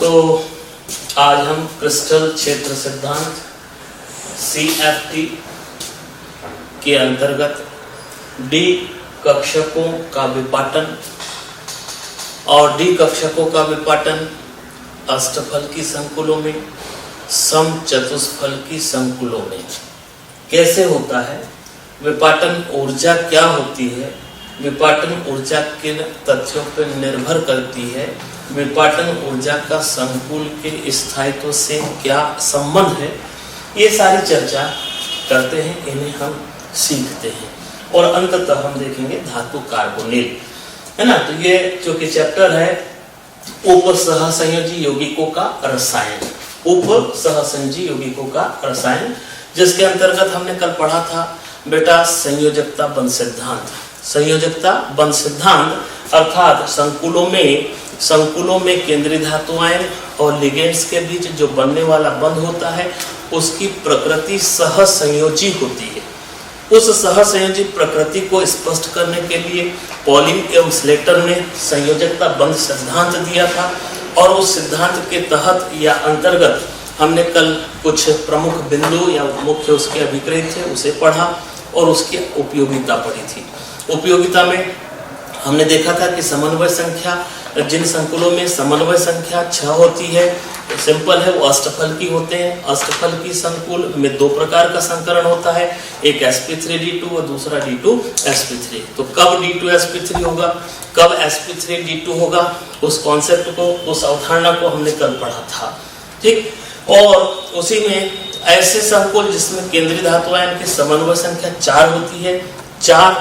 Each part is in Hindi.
तो आज हम क्रिस्टल क्षेत्र सिद्धांत CFT के अंतर्गत डी कक्षकों का विपाटन और डी कक्षकों का विपाटन अष्टफल की संकुलों में, सम चतुष्फल की संकुलों में कैसे होता है, विपाटन ऊर्जा क्या होती है, विपाटन ऊर्जा किन तथ्यों पर निर्भर करती है, विपाटन ऊर्जा का संकुल के स्थायित्व से क्या संबंध है, ये सारी चर्चा करते हैं, इन्हें हम सीखते हैं और अंततः हम देखेंगे धातु कार्बोनिल, है ना। तो ये जो कि चैप्टर है उप सहसंयोजी यौगिकों का रसायन, उप सहसंयोजी यौगिकों का रसायन, जिसके अंतर्गत हमने कल पढ़ा था बेटा संयोजकता बंध सिद्धांत। संयोजकता बंध सिद्धांत अर्थात संकुलों में केंद्रीय धातु आयन और लिगेंड्स के बीच जो बनने वाला बंध होता है उसकी प्रकृति सहसंयोजी होती है। उस सहसंयोजी प्रकृति को स्पष्ट करने के लिए पॉलिन एवं स्लेटर ने संयोजकता बंध सिद्धांत दिया था और उस सिद्धांत के तहत या अंतर्गत हमने कल कुछ प्रमुख बिंदु या मुख्य उसके अभिप्रेत थे उसे पढ़ा और उसकी उपयोगिता पढ़ी थी। उपयोगिता में हमने देखा था कि समन्वय संख्या, जिन संकुलों में समन्वय संख्या 6 होती है, सिंपल है, वो अष्टफल की होते हैं। अष्टफल की संकुल में दो प्रकार का संकरण होता है, एक sp3d2 और दूसरा d2sp3। तो कब d2sp3 होगा, कब sp3d2 होगा, उस कॉन्सेप्ट को, उस अवधारणा को हमने कल पढ़ा था, ठीक। और उसी में ऐसे संकुल जिसमें केंद्रीय धातु आयन की समन्वय संख्या 4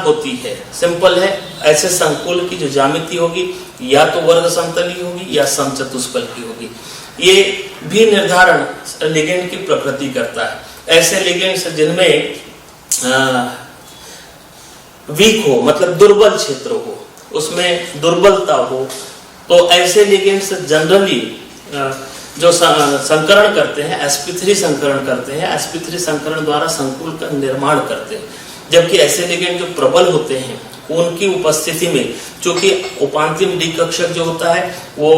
होती है, सिंपल है, ऐसे संकुल की जो ज्यामिति होगी या तो वर्ग समतली होगी या समचतुष्फल की होगी। ये भी निर्धारण लिगेंड की प्रकृति करता है। ऐसे लिगेंड्स जिनमें वीक हो, मतलब दुर्बल क्षेत्र हो, उसमें दुर्बलता हो, तो ऐसे लिगेंड्स जनरली जो संकरण करते हैं, sp3 संकरण करते हैं, sp3 संकरण द्वारा संकुल का निर्माण करते हैं। जबकि ऐसे लिगेंड जो प्रबल होते हैं उनकी उपस्थिति में, चूंकि उपांतिम डी कक्षक जो होता है वो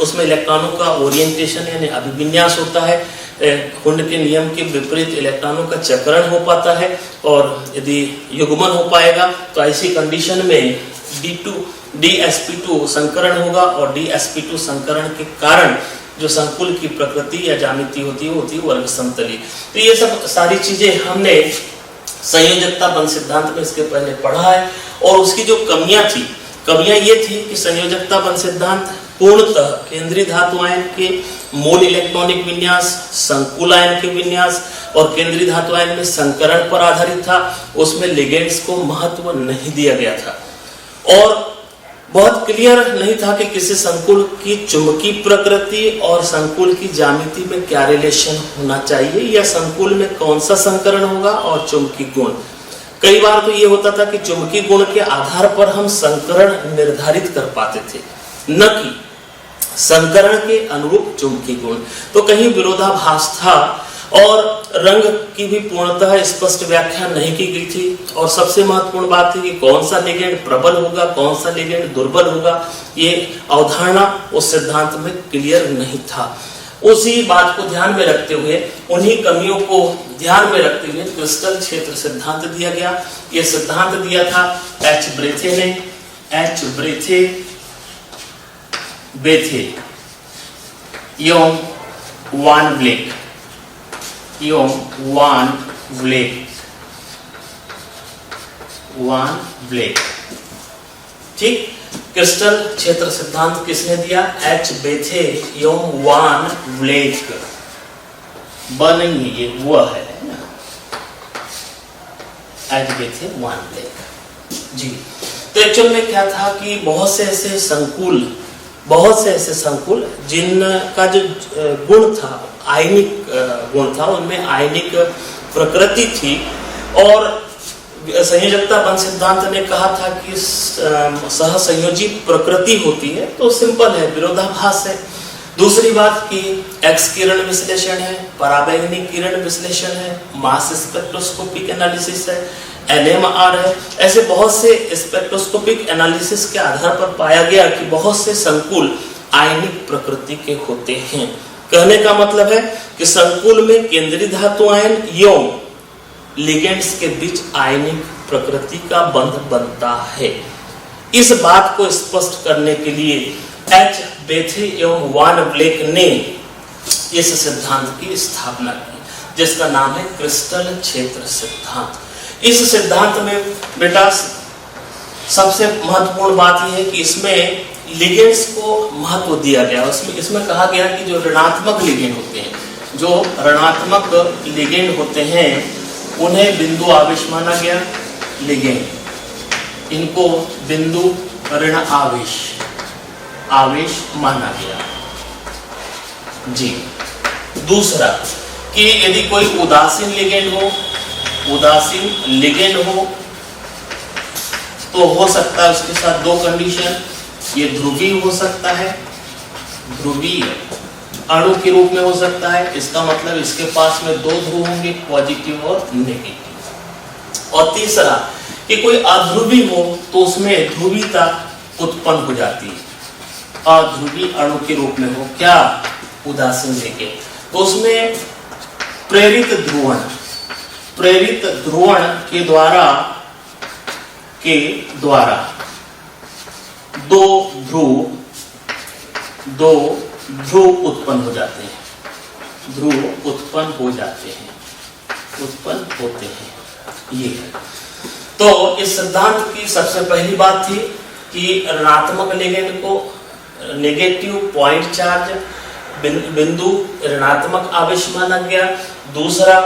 उसमें इलेक्ट्रॉनों का ओरिएंटेशन यानी अभिविन्यास होता है, कुंड के नियम के विपरीत इलेक्ट्रॉनों का चक्रण हो पाता है, और यदि युग्मन हो पाएगा तो ऐसी कंडीशन में dsp2 संकरण होगा और dsp2 संकरण के कारण जो संकुल की प्रकृति या ज्यामिति होती है वर्ग समतली। तो ये सब सारी चीजें हमने संयोजकता बंध सिद्धांत में इसके पहले पढ़ा है। और उसकी जो कमियां ये थी कि संयोजकता बंध सिद्धांत पूर्णतः केंद्रीय धातु आयन के मूल इलेक्ट्रॉनिक विन्यास, संकुल आयन के विन्यास और केंद्रीय धातु आयन में संकरण पर आधारित था। उसमें लिगेंड्स को महत्व नहीं दिया गया था और बहुत क्लियर नहीं था कि किसी संकुल की चुंबकीय प्रकृति और संकुल की ज्यामिति में क्या रिलेशन होना चाहिए, या संकुल में कौन सा संकरण होगा और चुंबकीय गुण। कई बार तो ये होता था कि चुंबकीय गुण के आधार पर हम संकरण निर्धारित कर पाते थे, न कि संकरण के अनुरूप चुंबकीय गुण। तो कहीं विरोधाभास था और रंग की भी पूर्णतः स्पष्ट व्याख्या नहीं की गई थी। और सबसे महत्वपूर्ण बात थी कि कौन सा लिगेंड प्रबल होगा, कौन सा लिगेंड दुर्बल होगा, ये अवधारणा उस सिद्धांत में क्लियर नहीं था। उसी बात को ध्यान में रखते हुए, उन्हीं कमियों को ध्यान में रखते हुए क्रिस्टल क्षेत्र सिद्धांत दिया गया। ये सिद्धांत दिया था एच ब्रेथे ने, एच ब्रेथे एवं वान ब्लेक, ठीक। क्रिस्टल क्षेत्र सिद्धांत किसने दिया, एच बेथे एवं वान ब्लेक। बनेंगे ये वो है एच बेथे वान ब्लेक जी। तो एक्चुअल में क्या था कि बहुत से ऐसे संकुल जिनका जो गुण था, आयनिक गुण था, उनमें आयनिक प्रकृति थी। और संयोजकता बंध सिद्धांत ने कहा था कि सहसंयोजी प्रकृति होती है, तो सिंपल है, विरोधाभास है। दूसरी बात कि एक्स किरण विश्लेषण है, पराबैंगनी किरण विश्लेषण है, मास स्पेक्ट्रोस्कोपिक एनालिसिस है, NMR है। ऐसे बहुत से स्पेक्ट्रोस्कोपिक एनालिसिस के आधार पर पाया गया कि बहुत से संकुल आयनिक प्रकृति के होते हैं। कहने का मतलब है कि संकुल में केंद्रीय धातु आयन एवं लिगेंड्स के बीच आयनिक प्रकृति का बंध बनता है। इस बात को स्पष्ट करने के लिए एच बेथे एवं वान ब्लेक ने इस सिद्धांत की स्थापना की, जिसका नाम है क्रिस्टल क्षेत्र सिद्धांत। इस सिद्धांत में बेटा सबसे महत्वपूर्ण बात यह है कि इसमें लिगेंड्स को महत्व दिया गया। इसमें कहा गया कि जो ऋणात्मक लिगेंड होते हैं, जो ऋणात्मक लिगेंड होते हैं, उन्हें बिंदु आवेश माना गया। लिगेंड इनको बिंदु ऋण आवेश माना गया जी। दूसरा कि यदि कोई उदासीन लिगेंड हो तो हो सकता है उसके साथ दो कंडीशन, ये ध्रुवीय हो सकता है, ध्रुवीय अणु के रूप में हो सकता है। इसका मतलब इसके पास में दो ध्रुव होंगे, पॉजिटिव और नेगेटिव। और तीसरा कि कोई अध्रुवी हो तो उसमें ध्रुवीयता उत्पन्न हो जाती है, अध्रुवी अणु के रूप में हो, क्या उदासीन लिगेंड, तो उसमें प्रेरित ध्रुवण के द्वारा दो ध्रुव उत्पन्न हो जाते हैं, उत्पन्न होते हैं। ये है तो इस सिद्धांत की सबसे पहली बात थी कि ऋणात्मक लिगेंड को नेगेटिव पॉइंट चार्ज बिंदु ऋणात्मक आवेश माना गया। दूसरा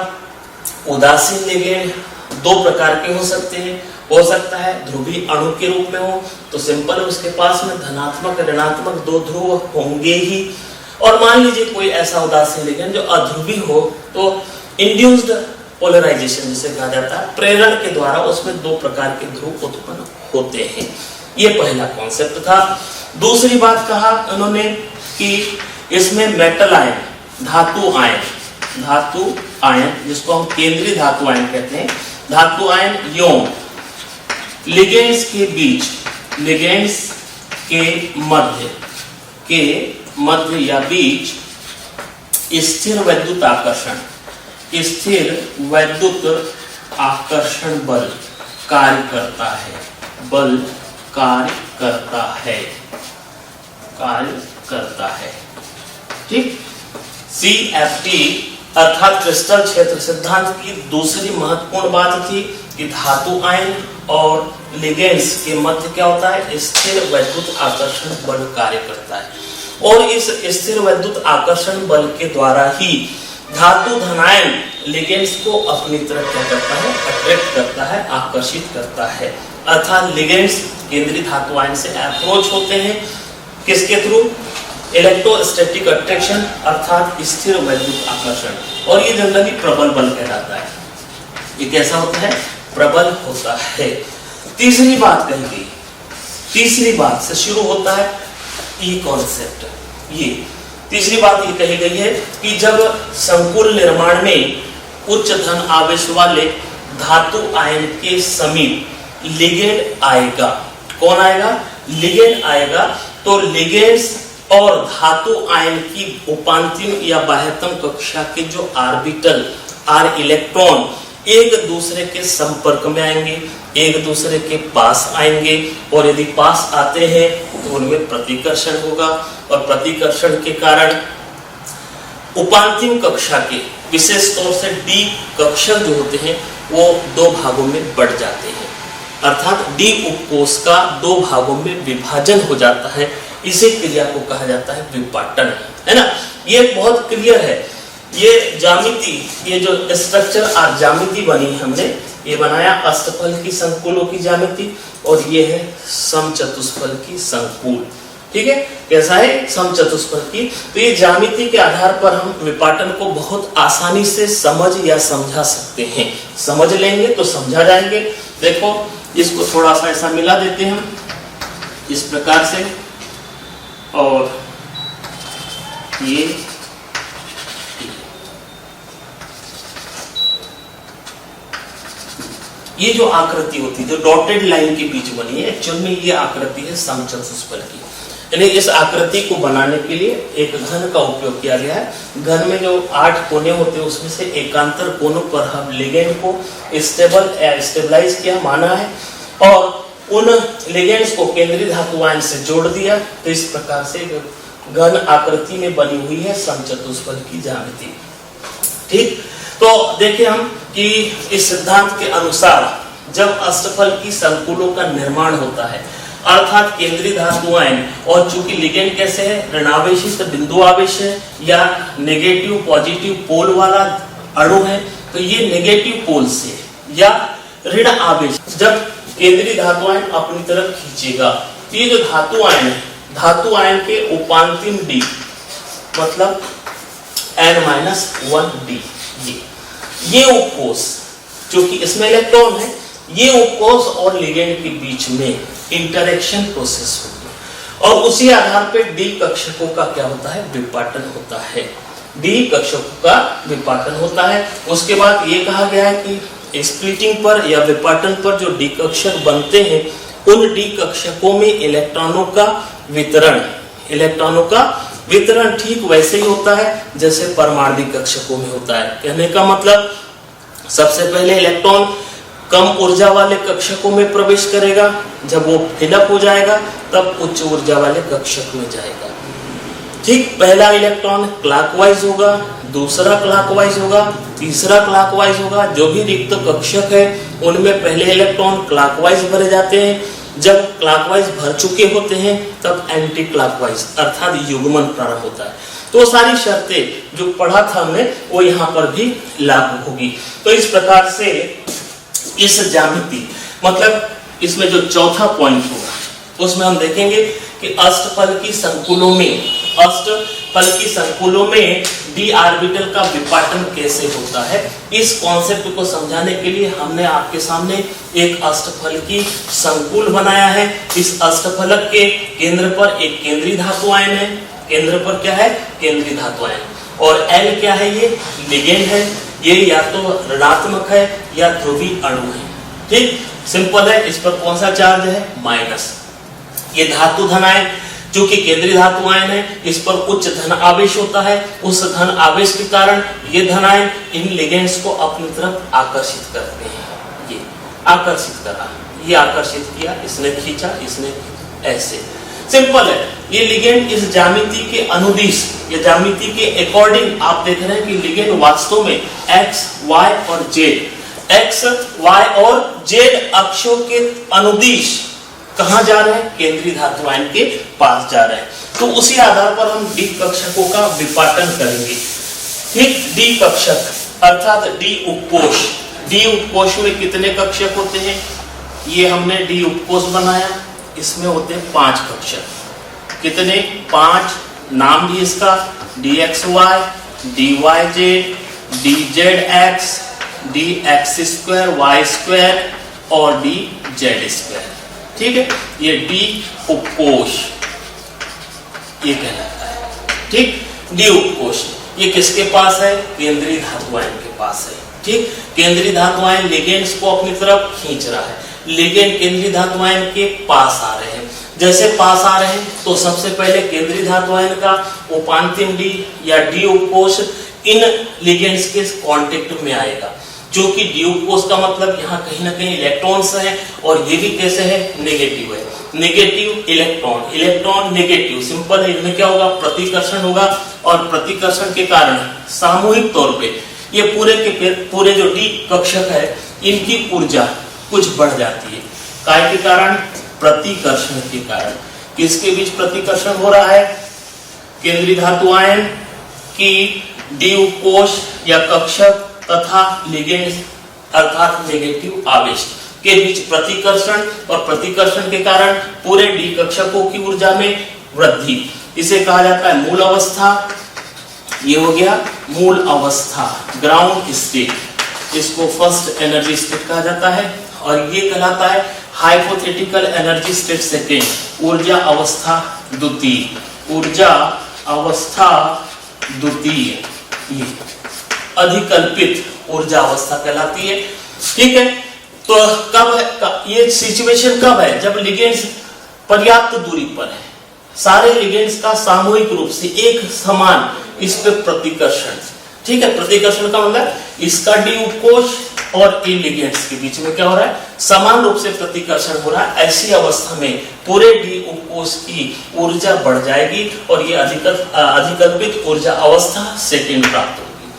उदासीन लिगेंड दो प्रकार के हो सकते हैं, हो सकता है ध्रुवीय अणु के रूप में हो तो सिंपल उसके पास में धनात्मक ऋणात्मक दो ध्रुव होंगे ही। और मान लीजिए कोई ऐसा उदासीन लिगेंड जो अध्रुवीय हो तो इंड्यूस्ड पोलराइजेशन जिसे कहा जाता है, प्रेरण के द्वारा उसमें दो प्रकार के ध्रुव उत्पन्न होते हैं। ये पहला कॉन्सेप्ट था। दूसरी बात कहा उन्होंने कि इसमें मेटल आयन, धातु आयन जिसको हम केंद्रीय धातु आयन कहते हैं, धातु आयन एवं लिगेंड्स के मध्य या बीच स्थिर वैद्युत आकर्षण बल कार्य करता है। ठीक। CFT अर्थात क्रिस्टल क्षेत्र सिद्धांत की दूसरी महत्वपूर्ण बात थी कि धातु आयन और लिगेंड्स के मध्य क्या होता है, स्थिर वैद्युत आकर्षण बल कार्य करता है। और इस स्थिर वैद्युत आकर्षण बल के द्वारा ही धातु धनायन लिगेंड्स को अपनी तरफ क्या करता है, अट्रैक्ट करता है, आकर्षित करता है। अर्थात लिगेंड्स केंद्रीय धातु आयन से अप्रोच होते हैं किसके थ्रू, इलेक्ट्रोस्टैटिक अट्रैक्शन अर्थात स्थिर वैद्युत आकर्षण, और ये जनरली प्रबल बल कहलाता है। ये कैसा होता है, प्रबल होता है। तीसरी बात कही गई, तीसरी बात से शुरू होता है ये कॉन्सेप्ट। ये तीसरी बात ये कही गई है कि जब संकुल निर्माण में उच्च धन आवेश वाले धातु आयन के समीप लिगेंड आएगा, कौन आएगा, लिगेंड आएगा, तो लिगेंड्स और धातु आयन की उपांतिम या बाह्यतम कक्षा के जो ऑर्बिटल इलेक्ट्रॉन एक दूसरे के संपर्क में आएंगे, एक दूसरे के पास आएंगे, और यदि पास आते हैं तो उनमें प्रतिकर्षण होगा, और प्रतिकर्षण के कारण उपांतिम कक्षा के विशेष तौर से डी कक्षक जो होते हैं वो दो भागों में बढ़ जाते हैं, अर्थात डी उपकोष का दो भागों में विभाजन हो जाता है। इसी क्रिया को कहा जाता है विपाटन, है ना। ये बहुत क्लियर है। ये ज्यामिति, ये जो स्ट्रक्चर और ज्यामिति बनी हमने, ये बनाया अष्टफल की संकुलों की ज्यामिति, और ये है समचतुष्फल की संकुल। ठीक है, कैसा है, समचतुष्फल की। तो ये ज्यामिति के आधार पर हम विपाटन को बहुत आसानी से समझ या समझा सकते हैं। समझ लेंगे तो समझा जाएंगे। देखो इसको थोड़ा सा ऐसा मिला देते हैं इस प्रकार से, और ये जो आकृति होती है जो डॉटेड लाइन के बीच बनी है, एक्चुअल में ये आकृति है समचतुष्फल की। यानी इस आकृति को बनाने के लिए एक घन का उपयोग किया गया है। घन में जो 8 कोने होते हैं उसमें से एकांतर कोनों पर हम लिगेंड को स्टेबलाइज किया माना है और उन लिगेंड्स को केंद्रीय धातु आयन से जोड़ दिया। तो इस प्रकार से घन आकृति में बनी हुई है समचतुष्फल की ज्यामिति। ठीक, तो देखिए हम कि इस सिद्धांत के अनुसार जब अष्टफल की संकुलों का निर्माण होता है अर्थात केंद्रीय धातु आयन और चूंकि लिगेंड कैसे है ऋणावेशित बिंदु आवेश है या नेगेटिव पॉजिटिव पोल वाला अणु है, तो ये नेगेटिव पोल से या ऋण आवेश जब केंद्रीय धातु आयन अपनी तरफ खींचेगा तो ये जो धातु आयन है धातु आयन के उपांतिम डी मतलब n-1d ये उपकोष जो कि इसमें इलेक्ट्रॉन है ये उपकोष और लिगेंड के बीच में इंटरेक्शन प्रोसेस होगी और उसी आधार पर डी कक्षकों का क्या होता है विपाटन होता है। डी कक्षकों का विपाटन होता है। उसके बाद ये कहा गया है कि स्प्लिटिंग पर या विपाटन पर जो डी कक्षक बनते हैं उन डी कक्षकों में इलेक्ट्रॉनों का वितरण ठीक वैसे ही होता है जैसे परमाणु कक्षकों में होता है। कहने का मतलब सबसे पहले इलेक्ट्रॉन कम ऊर्जा वाले कक्षकों में प्रवेश करेगा, जब वो फिलअप हो जाएगा तब उच्च ऊर्जा वाले कक्षक में जाएगा। ठीक, पहला इलेक्ट्रॉन क्लॉकवाइज होगा, दूसरा क्लॉकवाइज होगा, तीसरा क्लॉकवाइज होगा। जो भी रिक्त कक्षक है उनमें पहले इलेक्ट्रॉन क्लॉकवाइज भरे जाते हैं, जब क्लॉकवाइज भर चुके होते हैं तब एंटी क्लॉकवाइज अर्थात युग्मन प्रारंभ होता है। तो सारी शर्तें जो पढ़ा था हमने वो यहाँ पर भी लागू होगी। तो इस प्रकार से इस ज्यामिति मतलब इसमें जो चौथा पॉइंट होगा उसमें हम देखेंगे कि अष्टफल की संकुलों में डी ऑर्बिटल का विपाटन कैसे होता है। इस कॉन्सेप्ट को समझाने के लिए हमने आपके सामने एक अष्टफल की संकुल बनाया है। इस अष्टफलक के केंद्र पर एक केंद्रीय धातु आयन है। केंद्र पर क्या है केंद्रीय धातु आयन और L क्या है ये लिगेंड है। ये या तो ऋणात्मक है या ध्रुवीय अणु है। ठीक, सिंपल है। इस पर कौन सा चार्ज है माइनस। ये धातु धन आयन जो कि केंद्रीय धातु आयन है इस पर उच्च धन आवेश होता है। उस धन आवेश के कारण ये धन आयन इन लिगेंड्स को अपनी तरफ आकर्षित करते हैं। ये आकर्षित करा, ये आकर्षित किया, इसने खींचा, इसने ऐसे सिंपल है। ये लिगेंड इस ज्यामिति के अनुदिश या ज्यामिति के अकॉर्डिंग आप देख रहे हैं कि लिगेंड वास्तव में x, y और z अक्षों के अनुदिश कहां जा रहे हैं केंद्रीय धातु आयन के पास जा रहे हैं। तो उसी आधार पर हम डी कक्षकों का विपाटन करेंगे। ठीक, डी कक्षक अर्थात डी उपकोष। डी उपकोष में कितने कक्षक होते हैं ये हमने डी उपकोष बनाया। इसमें होते हैं 5 कक्षक। कितने 5 नाम भी इसका dxy, dyz, dzx, dx² y² और dz²। ठीक है, ये डी उपकोष ये कहलाता है। ठीक, डी उपकोष ये किसके पास है केंद्रीय धातु आयन के पास है। ठीक, केंद्रीय धातु आयन लिगेंड्स को अपनी तरफ खींच रहा है। लिगेंड केंद्रीय धातु आयन के पास आ रहे हैं। जैसे पास आ रहे हैं तो सबसे पहले केंद्रीय धातु आयन का उपांतिम डी या डी उपकोष इन लिगेंड्स के कांटेक्ट में आएगा। जो कि डी उपकोष का मतलब यहाँ कहीं ना कहीं इलेक्ट्रॉन्स है और ये भी कैसे है नेगेटिव है। नेगेटिव इलेक्ट्रॉन नेगेटिव सिंपल है। इनमें क्या होगा प्रतिकर्षण होगा और प्रतिकर्षण के कारण सामूहिक तौर पे ये पूरे जो डी कक्षक है इनकी ऊर्जा कुछ बढ़ जाती है। काय के कारण प्रतिकर्षण के कारण। किसके बीच प्रतिकर्षण हो रहा है केंद्रीय धातु आयन की डी उपकोष या कक्षक तथा लिगेंड अर्थात नेगेटिव आवेश के बीच प्रतिकर्षण और प्रतिकर्षण के कारण पूरे डी कक्षकों की ऊर्जा में वृद्धि। इसे कहा जाता है मूल अवस्था। ये हो गया मूल अवस्था ग्राउंड स्टेट। इसको फर्स्ट एनर्जी स्टेट कहा जाता है और ये कहलाता है हाइपोथेटिकल एनर्जी स्टेट सेकेंड ऊर्जा अवस्था द्वितीय। ऊर्जा अवस्था द्वितीय ये अधिकल्पित ऊर्जा अवस्था कहलाती है। ठीक है, तो कब है ये सिचुएशन कब है जब लिगेंड्स पर्याप्त दूरी पर सारे लिगेंड्स का सामूहिक रूप से एक समान इस पे प्रतिकर्षण, ठीक है। प्रतिकर्षण का मतलब इसका डी उपकोष और इन लिगेंड्स के बीच में क्या हो रहा है, समान रूप से प्रतिकर्षण हो रहा है। ऐसी अवस्था में पूरे डी उपकोष की ऊर्जा बढ़ जाएगी और ये अधिकल्पित ऊर्जा अवस्था सेकंड प्राप्त होगी,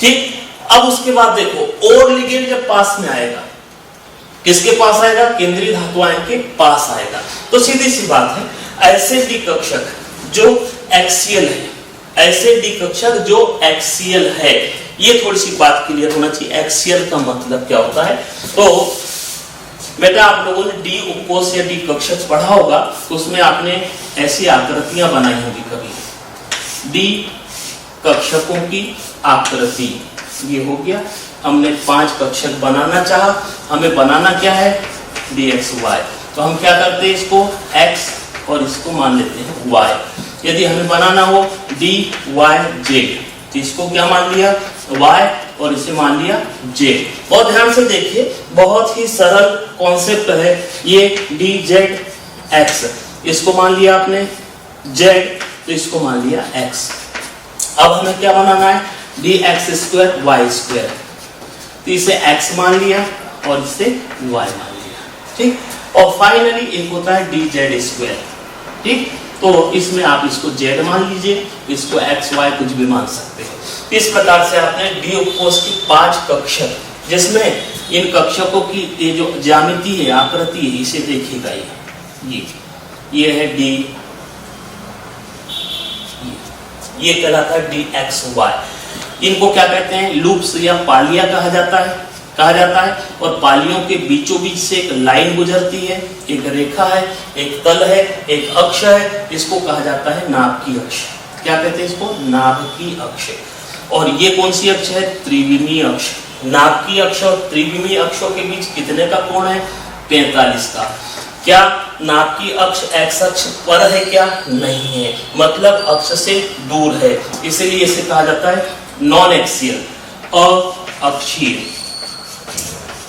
ठीक। अब उसके बाद देखो और लिगेंड जब पास में आएगा, किसके पास आएगा, केंद्रीय धातु आयन के पास आएगा, तो सीधी सी बात है ऐसे डी कक्षक जो एक्सियल है, ऐसे डी कक्षक जो एक्सियल है, ये थोड़ी सी बात क्लियर होना चाहिए। एक्सियल का मतलब क्या होता है, तो बेटा आप लोगों ने डी उपकोष या डी कक्षक पढ़ा होगा, तो उसमें आपने ऐसी आकृतियां बनाई होगी कभी, डी कक्षकों की आकृति, ये हो गया। हमने 5 कक्षक बनाना चाहा, हमें बनाना क्या है, dxy, तो हम क्या करते हैं, इसको x और इसको मान लेते हैं y। यदि हमें बनाना हो dyz, तो इसको क्या मान लिया, y और इसे मान लिया z। और ध्यान से देखिए बहुत ही सरल कॉन्सेप्ट है ये, dzx, इसको मान लिया आपने z, तो इसको मान लिया x। अब हमें क्या बनाना है, dx² y², तो इसे x मान लिया और इसे y मान लिया, ठीक। और फाइनली एक होता है dz², ठीक। तो इसमें आप इसको z मान लीजिए, इसको x y कुछ भी मान सकते हैं। इस प्रकार से आपने डी उपकोष की 5 कक्षक, जिसमें इन कक्षकों की ये जो ज्यामिति है, आकृति है, इसे देखिएगा, ये है डी, ये कहलाता है dxy। इनको क्या कहते हैं, लूप्स या पालियां कहा जाता है। और पालियों के बीचों बीच से एक लाइन गुजरती है, एक रेखा है, एक तल है, एक अक्ष है, इसको कहा जाता है नाभिकीय अक्ष। क्या कहते हैं इसको, नाभिकीय अक्ष। और ये कौन सी अक्ष है, त्रिविमीय अक्ष। नाभिकीय अक्ष और त्रिविमीय अक्षों के बीच कितने का कोण है, 45 का। क्या नाभिकीय अक्ष एक्स अक्ष पर है, क्या नहीं है, मतलब अक्ष से दूर है, इसलिए इसे कहा जाता है नॉन एक्सियल,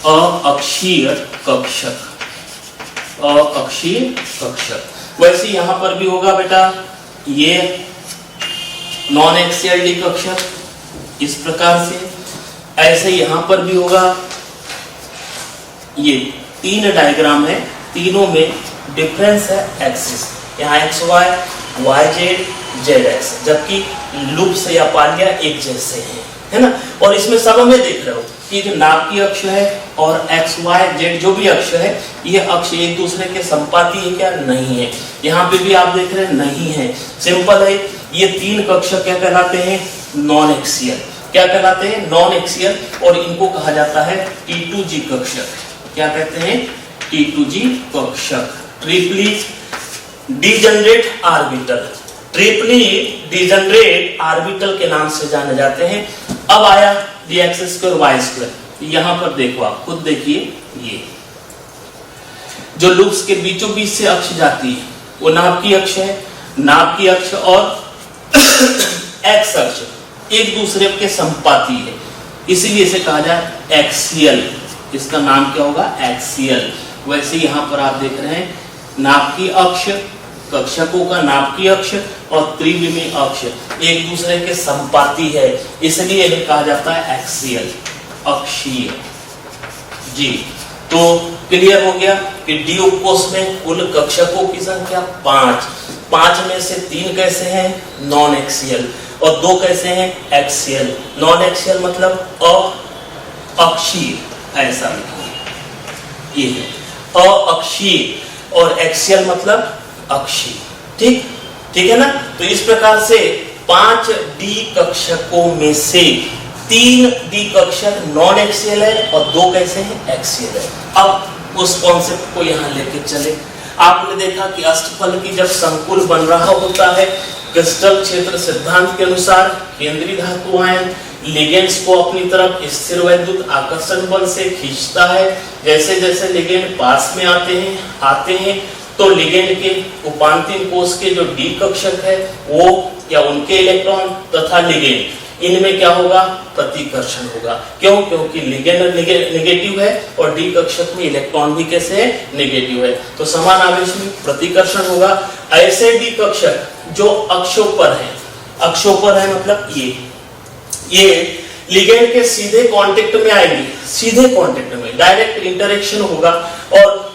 अअक्षीय कक्षक, अअक्षीय कक्षक। वैसे यहां पर भी होगा बेटा, ये नॉन एक्सियल डी कक्षक इस प्रकार से, ऐसे यहां पर भी होगा। ये 3 डायग्राम है, तीनों में डिफरेंस है एक्सिस, यहाँ X Y, Y Z, Z X, जबकि लूप्स या पालियां एक जैसे हैं, है ना। और इसमें सब में देख रहे हो कि जो नाभिकीय अक्ष है और एक्स वाई जेड जो भी अक्ष है, ये अक्ष एक दूसरे के संपाती है क्या, नहीं है। यहाँ पे भी आप देख रहे हैं नहीं है, सिंपल है। ये 3 कक्षक क्या कहलाते हैं, नॉन एक्सियल। क्या कहलाते हैं, नॉन एक्सियल। और इनको कहा जाता है T2G कक्षक। क्या कहते हैं, T2G कक्षक। Triply degenerate orbital, triply degenerate orbital के नाम से जाने जाते हैं। अब आया dx² y²। यहां पर देखो, आप खुद देखिए, ये जो लूप्स के बीचों बीच से अक्ष जाती है वो नाभिकीय अक्ष है। नाभिकीय अक्ष और एक्स अक्ष एक दूसरे के संपाती है, इसीलिए इसे कहा जाए एक्सियल। इसका नाम क्या होगा, एक्सियल। वैसे यहां पर आप देख रहे हैं नाभिकीय अक्ष, कक्षकों का नाभिकीय अक्ष और त्रिविमीय अक्ष एक दूसरे के संपाती है, इसलिए इन्हें कहा जाता है एक्सियल, अक्षीय। जी, तो क्लियर हो गया कि डी उपकोष में कुल कक्षकों की संख्या 5। 5 में से 3 कैसे हैं, नॉन एक्सियल, और 2 कैसे हैं, एक्सियल। नॉन एक्सियल मतलब अक्षीय, ऐसा लिखो, ये है अक्षीय, और एक्सियल मतलब अक्षीय। ठीक है ना। तो इस प्रकार से 5 डी कक्षकों में से 3 डी कक्षक नॉन एक्सियल है और 2 कैसे हैं, एक्सियल है। अब उस कॉन्सेप्ट को यहाँ लेके चले। आपने देखा कि अष्टफल की जब संकुल बन रहा होता है, क्रिस्टल क्षेत्र सिद्धांत के अनुसार केंद्रीय धातु आयन लिगेंड्स को अपनी तरफ स्थिर वैद्युत आकर्षण बल से खींचता है। जैसे जैसे लिगेंड पास में आते हैं तो लिगेंड के उपांतिम कोष के जो डी कक्षक है वो या उनके इलेक्ट्रॉन तथा लिगेंड इनमें क्या होगा, प्रतिकर्षण होगा। क्यों? क्योंकि लिगेंड नेगेटिव है और डी कक्षक में इलेक्ट्रॉन भी कैसे है, नेगेटिव है, तो समान आवेश में प्रतिकर्षण होगा। ऐसे डी कक्षक जो अक्षों पर है, अक्षों पर है मतलब ये लिगेंड के सीधे कांटेक्ट में आएंगे, सीधे कांटेक्ट में डायरेक्ट इंटरेक्शन होगा और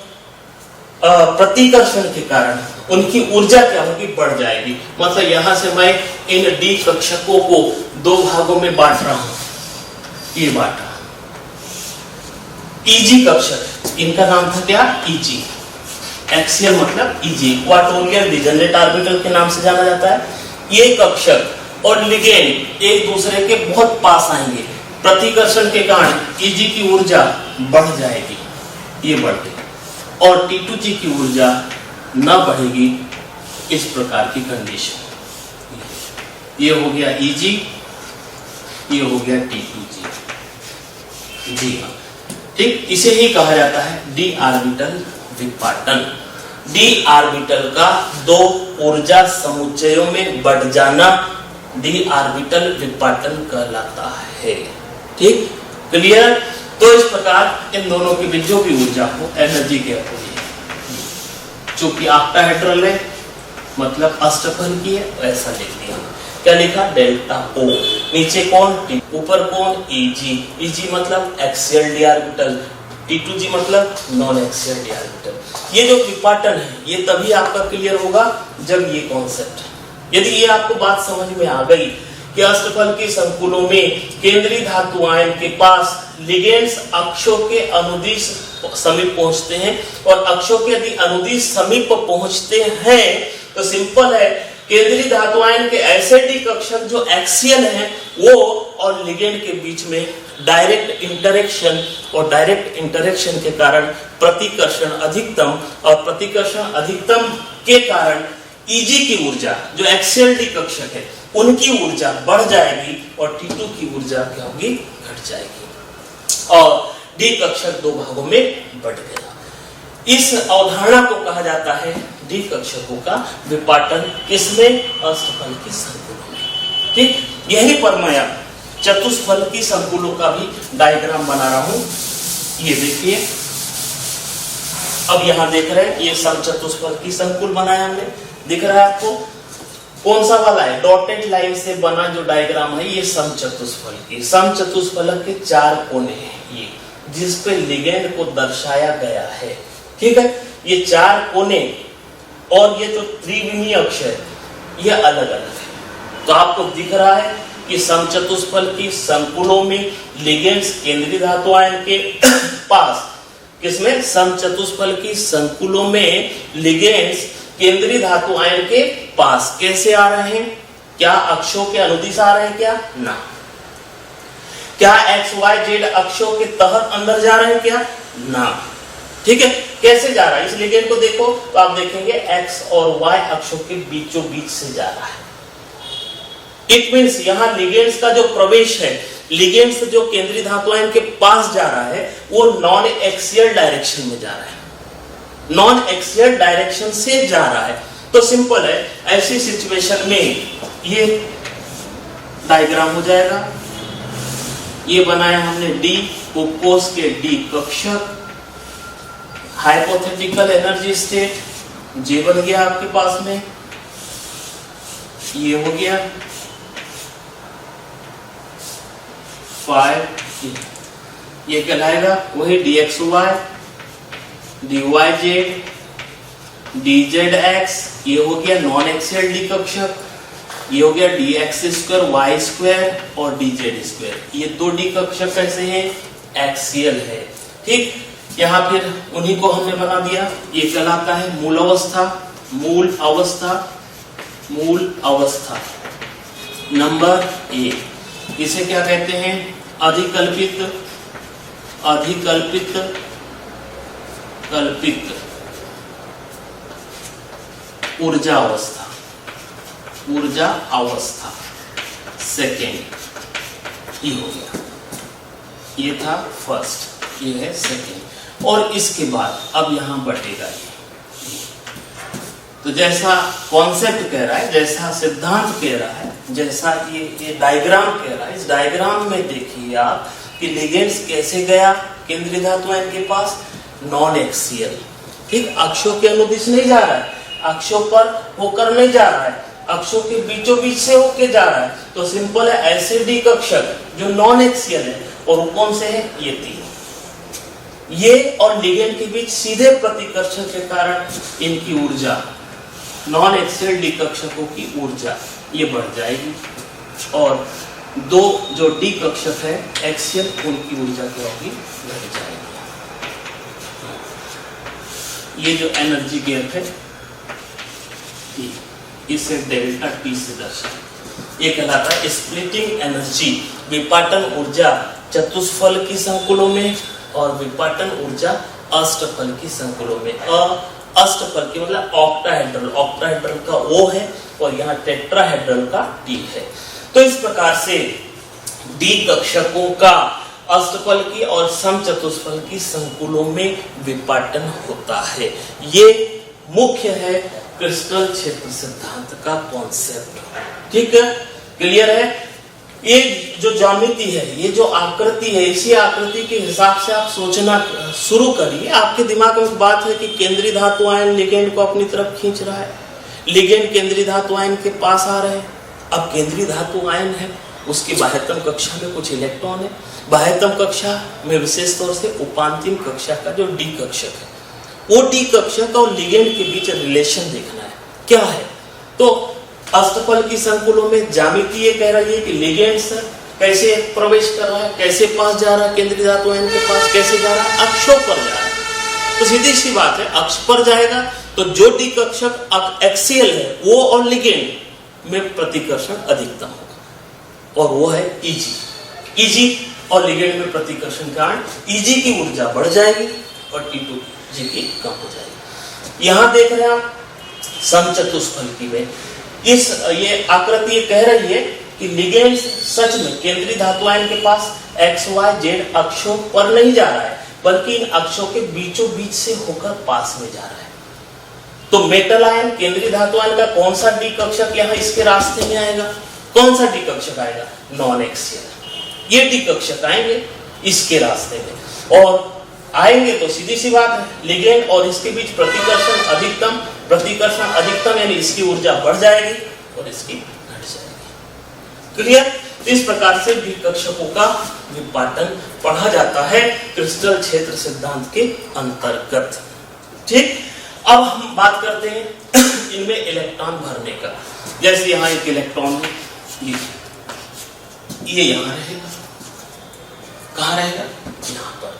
प्रतिकर्षण के कारण उनकी ऊर्जा क्या होगी, बढ़ जाएगी। मतलब यहां से मैं इन डी कक्षकों को दो भागों में बांट रहा हूं, ये बांटा। ईजी कक्षक, इनका नाम था क्या, ईजी। एक्सियल मतलब ईजी, इक्वाटोरियल डिजनरेट ऑर्बिटल के नाम से जाना जाता है। ये कक्षक और लिगेंड एक दूसरे के बहुत पास आएंगे, प्रतिकर्षण के कारण ईजी की ऊर्जा बढ़ जाएगी, ये बढ़ गई, और T2G की ऊर्जा न बढ़ेगी, इस प्रकार की कंडीशन। ये हो गया Eg, ये हो गया T2G। जी हाँ, ठीक, इसे ही कहा जाता है डी ऑर्बिटल विपाटन। डी ऑर्बिटल का दो ऊर्जा समुच्चयों में बढ़ जाना डी ऑर्बिटल विपाटन कहलाता है। ठीक, क्लियर? तो इस प्रकार इन दोनों के बीच जो भी ऊर्जा हो, एनर्जी क्या होगी, चूंकि ऑक्टाहेड्रल है मतलब अष्टफल की है, ऐसा लिख दिया। क्या लिखा, डेल्टा ओ, नीचे कौन, टी, ऊपर कौन, Eg। Eg मतलब एक्सियल डी ऑर्बिटल, T2G मतलब नॉन एक्सियल डी ऑर्बिटल। ये जो विपाटन है ये तभी आपका क्लियर होगा जब ये कॉन्सेप्ट, यदि ये आपको बात समझ में आ गई कि अष्टफल के संकुलों में केंद्रीय धातु आयन के पास लिगेंड्स अक्षों के अनुदिश समीप पहुंचते हैं, और अक्षों के यदि अनुदिश समीप पहुंचते हैं तो सिंपल है, केंद्रीय धातु आयन के ऐसे डी कक्षक जो एक्सियल हैं वो और लिगेंड के बीच में डायरेक्ट इंटरेक्शन, और डायरेक्ट इंटरेक्शन के कारण प्रतिकर्षण अधिकतम, और प्रतिकर्षण अधिकतम के कारण Eg की ऊर्जा जो एक्सियल डी कक्षक है उनकी ऊर्जा बढ़ जाएगी और T2 की ऊर्जा क्या होगी, घट जाएगी, और डी कक्षक दो भागों में बढ़ गया। इस अवधारणा को कहा जाता है डी कक्षकों का विपाटन, किसमें, अष्टफल की संकुलों में। ठीक, यही पर मैं चतुष्फल की संकुलों का भी डायग्राम बना रहा हूं। ये देखिए, अब यहां देख रहे हैं ये समचतुष्फल की संकुल बनाया हमने, दिख रहा है आपको, कौन सा वाला है, डॉटेड लाइन से बना जो डायग्राम है ये समचतुष्फल की, समचतुष्फलक के चार कोने हैं ये, जिस पे लिगेंड को दर्शाया गया है। ठीक है, ये चार कोने और ये जो त्रिविमीय अक्ष है ये अलग अलग है। तो आपको दिख रहा है कि समचतुष्फल की संकुलों में लिगेंड्स केंद्रीय धातु आयन के पास, किसमें, समचतुष्फल की संकुलों में लिगेंड्स केंद्रीय धातु आयन के पास कैसे आ रहे हैं, क्या अक्षों के अनुदिश आ रहे हैं, क्या ना, क्या XYZ अक्षों के तहत अंदर जा रहे हैं, क्या ना। ठीक है, कैसे जा रहा है, इस लिगेंड को देखो तो आप देखेंगे X और Y अक्षों के बीचों बीच से जा रहा है। इट मींस यहां लिगेंड्स का जो प्रवेश है, लिगेंड्स जो केंद्रीय धातु आयन के पास जा रहा है वो नॉन एक्सियल डायरेक्शन में जा रहा है, नॉन एक्सियल डायरेक्शन से जा रहा है। तो सिंपल है, ऐसी सिचुएशन में ये डायग्राम हो जाएगा। ये बनाया हमने डी कोस के डी कक्षक, हाइपोथेटिकल एनर्जी स्टेट जे बन गया आपके पास में, ये हो गया 5, ये कहलाएगा वही dxy dyz dzx, ये हो गया नॉन एक्सियल डी कक्षक, ये हो गया dx² y² और dz²। ये दो डी कक्षक कैसे हैं, एक्सियल है। ठीक, यहाँ फिर उन्हीं को हमने बना दिया, ये कहलाता है मूल अवस्था, मूल अवस्था, मूल अवस्था नंबर 1। इसे क्या कहते हैं, अधिकल्पित, अधिकल्पित कल्पित ऊर्जा अवस्था, ऊर्जा अवस्था सेकेंड। ये हो गया, ये था फर्स्ट, ये है सेकेंड। और इसके बाद अब यहां बढ़ेगा ये, तो जैसा कॉन्सेप्ट कह रहा है, जैसा सिद्धांत कह रहा है, जैसा ये डायग्राम कह रहा है, इस डायग्राम में देखिए आप कि लिगेंड्स कैसे गया केंद्रीय धातु आयन के पास, नॉन एक्सियल, ठीक, अक्षों के अनुदिश नहीं जा रहा है, अक्षों पर होकर नहीं जा रहा है, अक्षों के बीचों बीच से होके जा रहा है। तो सिंपल है, ऐसे डी कक्षक जो नॉन एक्सियल है, और वो कौन से है, ये तीन, ये और लिगेंड के बीच सीधे प्रतिकर्षण के कारण इनकी ऊर्जा, नॉन एक्सियल डी कक्षकों की ऊर्जा ये बढ़ जाएगी, और दो जो डी कक्षक है एक्सियल, उनकी ऊर्जा क्या होगी, घट जाएगी। ये जो एनर्जी गैप है इसे डेल्टा टी से दर्शाएं, ये कहलाता है स्प्लिटिंग एनर्जी, विपाटन ऊर्जा चतुष्फल की संकुलों में और विपाटन ऊर्जा अष्टफल की संकुलों में। अष्टफल की मतलब ऑक्टाहेड्रल, ऑक्टाहेड्रल का O है और यहाँ टेट्राहेड्रल का T है। तो इस प्रकार से डी कक्षकों का अष्टफल की और समचतुष्फल की संकुलों में विपाटन होता है। ये मुख्य है क्रिस्टल क्षेत्र सिद्धांत का कॉन्सेप्ट, ठीक है, क्लियर है। ये जो ज्यामिति है, ये जो आकृति है, इसी आकृति के हिसाब से आप सोचना शुरू करिए। आपके दिमाग में बात है कि केंद्रीय धातु आयन लिगेंड को अपनी तरफ खींच रहा है, लिगेंड केंद्रीय धातु आयन के पास आ रहे हैं। अब केंद्रीय धातु आयन है, उसकी बाह्यतम कक्षा में कुछ इलेक्ट्रॉन है, बाह्यतम कक्षा में विशेष तौर से उपांतिम कक्षा का जो डी कक्षक है, वो डी कक्षक और लिगेंड के बीच रिलेशन देखना है, क्या है। तो अष्टफल की संकुलों में ज्यामिति ये कह रही है कि लिगेंड कैसे प्रवेश कर रहा है, कैसे पास जा रहा है, केंद्रीय धातु आयन के पास कैसे जा रहा है, अक्षों पर जा रहा है। तो सीधी सी बात है, अक्ष पर जाएगा तो जो डी कक्षक एक्सियल है वो और लिगेंड में प्रतिकर्षण अधिकतम होगा, और वो है Eg। Eg और लिगेंड में प्रतिकर्षण के कारण Eg की ऊर्जा बढ़ जाएगी और T2G की कम हो जाएगी। यहां देख रहे हैं आप समचतुष्फल की में ये आकृति ये कह रही है कि लिगेंड सच में केंद्रीय धातु आयन के पास एक्स वाई जेड अक्षों पर नहीं जा रहा है, बल्कि इन अक्षों के बीचों बीच से होकर पास में जा रहा है। तो मेटल आयन केंद्रीय धातु आयन का कौन सा डी कक्षक यहाँ इसके रास्ते में आएगा, कौन सा डी कक्षक आएगा, नॉन एक्सियल। ये डी कक्षक आएंगे इसके रास्ते में, और आएंगे तो सीधी सी बात है, लिगेंड और इसके बीच प्रतिकर्षण अधिकतम, प्रतिकर्षण अधिकतम यानी इसकी ऊर्जा बढ़ जाएगी और इसकी घट जाएगी। क्लियर। इस प्रकार से डी कक्षकों का विपाटन पढ़ा जाता है क्रिस्टल क्षेत्र सिद्धांत के अंतर्गत। ठीक, अब हम बात करते हैं इनमें इलेक्ट्रॉन भरने का। जैसे यहाँ एक इलेक्ट्रॉन है, ये यहाँ रहेगा, कहाँ रहेगा, यहाँ पर,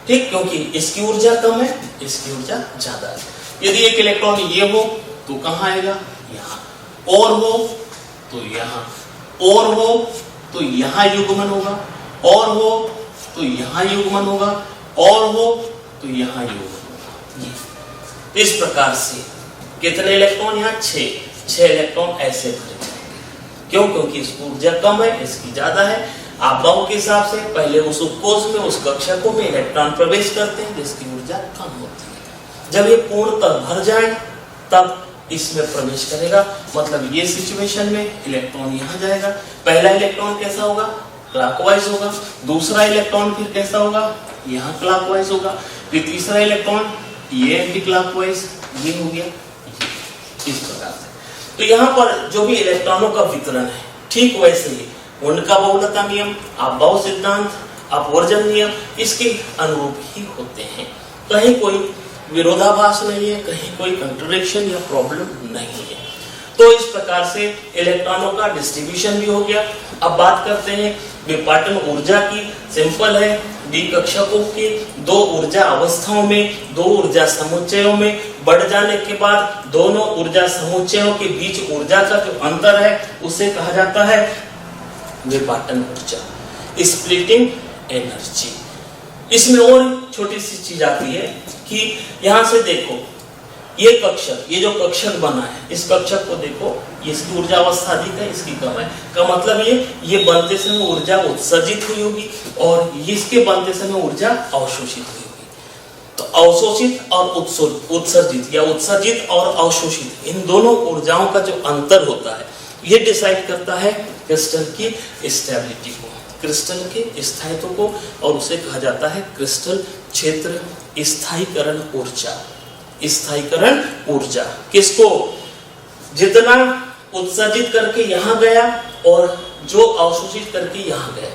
ठीक, क्योंकि इसकी ऊर्जा कम है, इसकी ऊर्जा ज्यादा है। यदि एक इलेक्ट्रॉन ये हो तो कहाँ आएगा, यहाँ, और हो तो यहाँ, और हो तो यहाँ युग्मन होगा, और हो तो यहाँ युग्मन होगा, और हो तो यहाँ युग्मन होगा। इस प्रकार से कितने इलेक्ट्रॉन, यहाँ 6 इलेक्ट्रॉन ऐसे भरे जाएंगे। क्यों, क्योंकि इसकी ऊर्जा कम है, इसकी ज्यादा है। आबाओं के हिसाब से पहले उस उपकोष में, उस कक्षकों में इलेक्ट्रॉन प्रवेश करते हैं जिसकी ऊर्जा कम होती है। जब ये पूर्णतः भर जाए तब इसमें प्रवेश करेगा। मतलब ये सिचुएशन में इलेक्ट्रॉन यहाँ जाएगा। पहला इलेक्ट्रॉन कैसा होगा, क्लॉकवाइज होगा। दूसरा इलेक्ट्रॉन फिर कैसा होगा, यहाँ क्लॉकवाइज होगा। फिर तीसरा इलेक्ट्रॉन ये एंटी क्लॉकवाइज, ये हो गया इस प्रकार से। तो यहाँ पर जो भी इलेक्ट्रॉनों का वितरण है, ठीक वैसे ही उनका बहुलता नियम, अपबाव सिद्धांत, अपवर्जन नियम इसके अनुरूप ही होते हैं। कहीं कोई विरोधाभास नहीं है, कहीं कोई कंट्रडिक्शन या प्रॉब्लम नहीं है। तो इस प्रकार से इलेक्ट्रॉनों का डिस्ट्रीब्यूशन भी हो गया। अब बात करते हैं विपाटन ऊर्जा की। सिंपल है, डी कक्षकों के दो ऊर्जा अवस्थाओं में, दो ऊर्जा समुच्चयों में बढ़ जाने के बाद दोनों ऊर्जा समुच्चयों के बीच ऊर्जा का जो अंतर है उसे कहा जाता है विपाटन ऊर्जा, स्प्लिटिंग एनर्जी। इसमें और छोटी सी चीज आती है कि यहां से देखो ये कक्षक, ये जो कक्षक बना है, इस कक्षक को देखो, इसकी ऊर्जा अवस्था अधिक है, इसकी कम है। का मतलब ये बनते समय ऊर्जा उत्सर्जित हुई होगी और इसके बनते समय ऊर्जा अवशोषित हुई होगी। तो अवशोषित और उत्सर्जित या उत्सर्जित और अवशोषित, इन दोनों ऊर्जाओं का जो अंतर होता है ये डिसाइड करता है क्रिस्टल की स्टेबिलिटी को, क्रिस्टल के स्थायित्व को, और उसे कहा जाता है क्रिस्टल क्षेत्र स्थायीकरण ऊर्जा। स्थायीकरण ऊर्जा किसको, जितना उत्सर्जित करके यहाँ गया और जो अवशोषित करके यहाँ गया,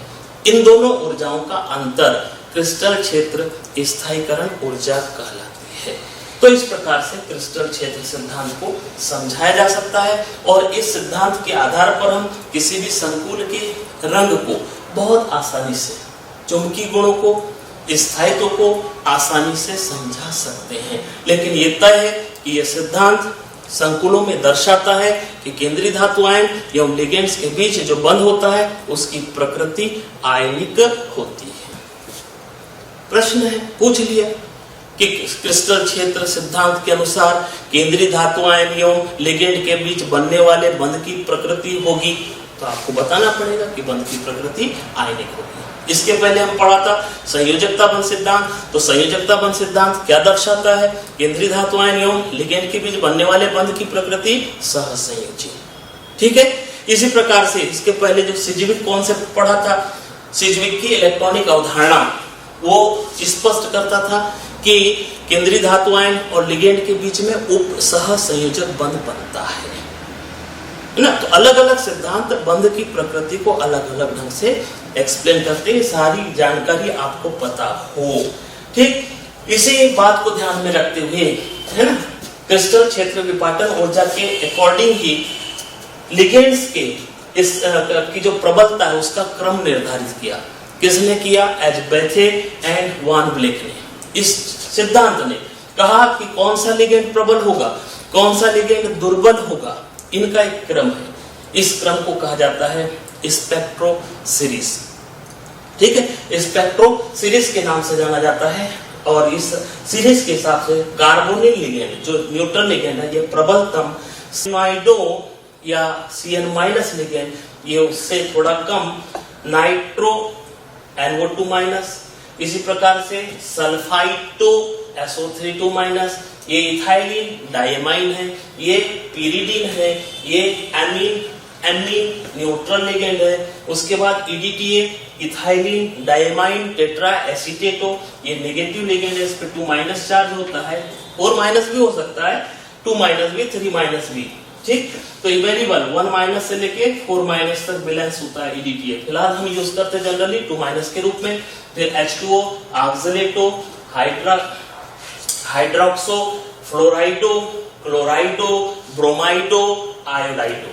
इन दोनों ऊर्जाओं का अंतर क्रिस्टल क्षेत्र स्थायीकरण ऊर्जा कहलाती है। तो इस प्रकार से क्रिस्टल क्षेत्र सिद्धांत को समझाया जा सकता है, और इस सिद्धांत के आधार पर हम किसी भी संकुल के रंग को बहुत आसानी से, चुंबकीय गुणों को, स्थायित्व को आसानी से समझा सकते हैं। लेकिन ये तय है कि यह सिद्धांत संकुलों में दर्शाता है कि केंद्रीय धातु आयन एवं लिगेंड्स के बीच जो बंध होता है उसकी प्रकृति आयनिक होती है। प्रश्न है, पूछ लिया कि क्रिस्टल क्षेत्र सिद्धांत के अनुसार केंद्रीय धातु आयन एवं लिगेंड के बीच बनने वाले बंध की प्रकृति होगी, तो आपको बताना पड़ेगा कि बंध की प्रकृति आयनिक होगी। इसके पहले हम पढ़ा था संयोजकता बंध सिद्धांत। तो संयोजकता बंध सिद्धांत क्या दर्शाता है, केंद्रीय धातु आयन एवं लिगेंड के बीच बनने वाले बंध की प्रकृति सहसंयोजी। ठीक है, इसी प्रकार से इसके पहले जो सिज्विक कॉन्सेप्ट पढ़ा था, सिज्विक की इलेक्ट्रॉनिक अवधारणा, वो स्पष्ट करता था कि केंद्रीय धातु आयन और लिगेंड के बीच में उप सहसंयोजक बंध बनता है ना। तो अलग अलग सिद्धांत बंध की प्रकृति को अलग अलग ढंग से एक्सप्लेन करते हैं, सारी जानकारी आपको पता हो। ठीक, इसी बात को ध्यान में रखते हुए, है ना, क्रिस्टल क्षेत्र विपाटन ऊर्जा के अकॉर्डिंग ही लिगेंड्स के इस की जो प्रबलता है उसका क्रम निर्धारित किया। किसने किया? एजबेथे एंड वान ब्लेक ने। इस सिद्धांत ने कहा कि कौन सा लिगेंड प्रबल होगा, कौन सा लिगेंड दुर्बल होगा, इनका एक क्रम है। इस क्रम को कहा जाता है स्पेक्ट्रो सीरीज। ठीक है, स्पेक्ट्रो सीरीज के नाम से जाना जाता है, और इस सीरीज के हिसाब से कार्बोनिल लिगेंड जो न्यूट्रल लिगेंड है, ये प्रबलतम सिनाइडो या CN- लिगेंड, ये उससे थोड़ा कम नाइट्रो NO2-, इसी प्रकार से सल्फाइटो SO3-, ये इथाइलिन डायमाइन है, ये पिरिडीन है, ये एमीन न्यूट्रल लिगेंड है। उसके बाद EDTA इथाइलिन डायमाइन टेट्रा एसीटेटो, ये नेगेटिव लिगेंड है, इस पे 2- चार्ज होता है, 4- भी हो सकता है, 2- भी 3- भी। ठीक, तो ये वेरिएबल 1- से लेके 4- तक बैलेंस होता है EDTA। फिलहाल हम यूज करते हैं जनरली 2- के रूप में। फिर H2O ऑक्सलेटो हाइड्रोक्सो फ्लोराइडो क्लोराइडो ब्रोमाइडो आयोडाइडो।